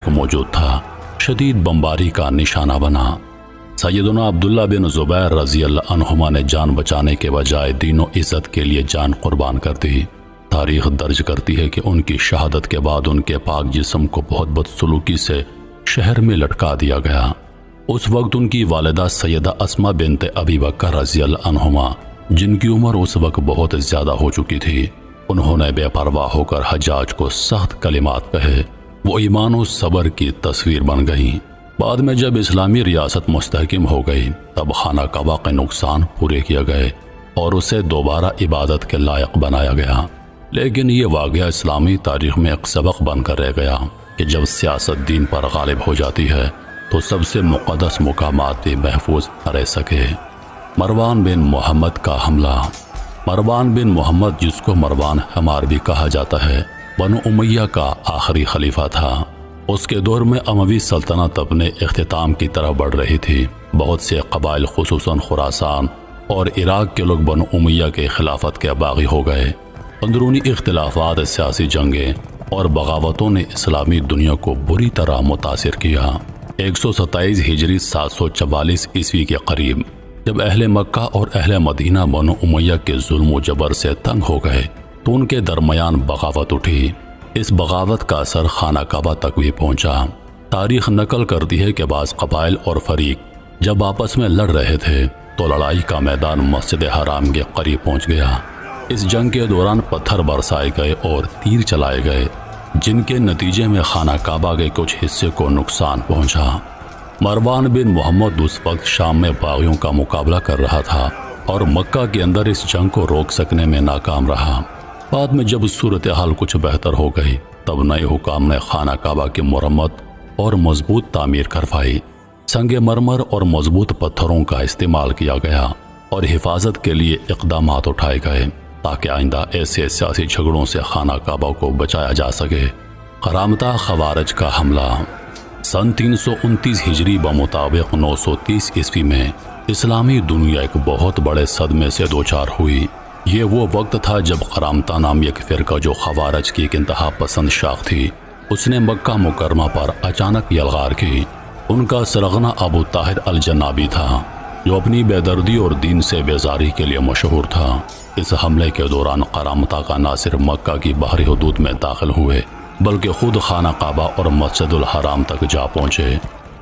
موجود تھا شدید بمباری کا نشانہ بنا۔ سیدنا عبداللہ بن زبیر رضی اللہ عنہما نے جان بچانے کے بجائے دین و عزت کے لیے جان قربان کر دی۔ تاریخ درج کرتی ہے کہ ان کی شہادت کے بعد ان کے پاک جسم کو بہت بدسلوکی سے شہر میں لٹکا دیا گیا۔ اس وقت ان کی والدہ سیدہ اسماء بنت ابی بکر رضی اللہ عنہما، جن کی عمر اس وقت بہت زیادہ ہو چکی تھی، انہوں نے بے پرواہ ہو کر حجاج کو سخت کلمات کہے۔ وہ ایمان و صبر کی تصویر بن گئیں۔ بعد میں جب اسلامی ریاست مستحکم ہو گئی تب خانہ کعبہ کے نقصان پورے کیے گئے اور اسے دوبارہ عبادت کے لائق بنایا گیا۔ لیکن یہ واقعہ اسلامی تاریخ میں ایک سبق بن کر رہ گیا کہ جب سیاست دین پر غالب ہو جاتی ہے تو سب سے مقدس مقامات بھی محفوظ نہ رہ سکے۔ مروان بن محمد کا حملہ۔ مروان بن محمد، جس کو مروان حمار بھی کہا جاتا ہے، بنو امیہ کا آخری خلیفہ تھا۔ اس کے دور میں اموی سلطنت اپنے اختتام کی طرف بڑھ رہی تھی۔ بہت سے قبائل خصوصاً خراسان اور عراق کے لوگ بنو امیہ کے خلافت کے باغی ہو گئے۔ اندرونی اختلافات، سیاسی جنگیں اور بغاوتوں نے اسلامی دنیا کو بری طرح متاثر کیا۔ 127 ہجری 744 عیسوی کے قریب جب اہل مکہ اور اہل مدینہ بنو امیہ کے ظلم و جبر سے تنگ ہو گئے تو ان کے درمیان بغاوت اٹھی۔ اس بغاوت کا اثر خانہ کعبہ تک بھی پہنچا۔ تاریخ نقل کرتی ہے کہ بعض قبائل اور فریق جب آپس میں لڑ رہے تھے تو لڑائی کا میدان مسجد حرام کے قریب پہنچ گیا۔ اس جنگ کے دوران پتھر برسائے گئے اور تیر چلائے گئے، جن کے نتیجے میں خانہ کعبہ کے کچھ حصے کو نقصان پہنچا۔ مروان بن محمد اس وقت شام میں باغیوں کا مقابلہ کر رہا تھا اور مکہ کے اندر اس جنگ کو روک سکنے میں ناکام رہا۔ بعد میں جب صورتحال کچھ بہتر ہو گئی تب نئے حکام نے خانہ کعبہ کی مرمت اور مضبوط تعمیر کروائی۔ سنگ مرمر اور مضبوط پتھروں کا استعمال کیا گیا اور حفاظت کے لیے اقدامات اٹھائے گئے تاکہ آئندہ ایسے سیاسی جھگڑوں سے خانہ کعبہ کو بچایا جا سکے۔ قرامطہ خوارج کا حملہ۔ سن 329 ہجری بمطابق 930 عیسوی میں اسلامی دنیا ایک بہت بڑے صدمے سے دوچار ہوئی۔ یہ وہ وقت تھا جب قرامطہ نامی ایک فرقہ جو خوارج کی ایک انتہا پسند شاخ تھی، اس نے مکہ مکرمہ پر اچانک یلغار کی۔ ان کا سرغنہ ابو طاہر الجنابی تھا، جو اپنی بے دردی اور دین سے بیزاری کے لیے مشہور تھا۔ اس حملے کے دوران قرامطہ کا نہ صرف مکہ کی باہری حدود میں داخل ہوئے بلکہ خود خانہ کعبہ اور مسجد الحرام تک جا پہنچے۔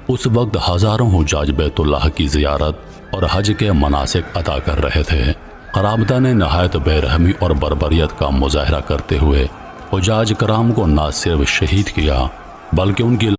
اس وقت ہزاروں حجاج بیت اللہ کی زیارت اور حج کے مناسک ادا کر رہے تھے۔ قرامطہ نے نہایت بے رحمی اور بربریت کا مظاہرہ کرتے ہوئے حجاج کرام کو نہ صرف شہید کیا بلکہ ان کی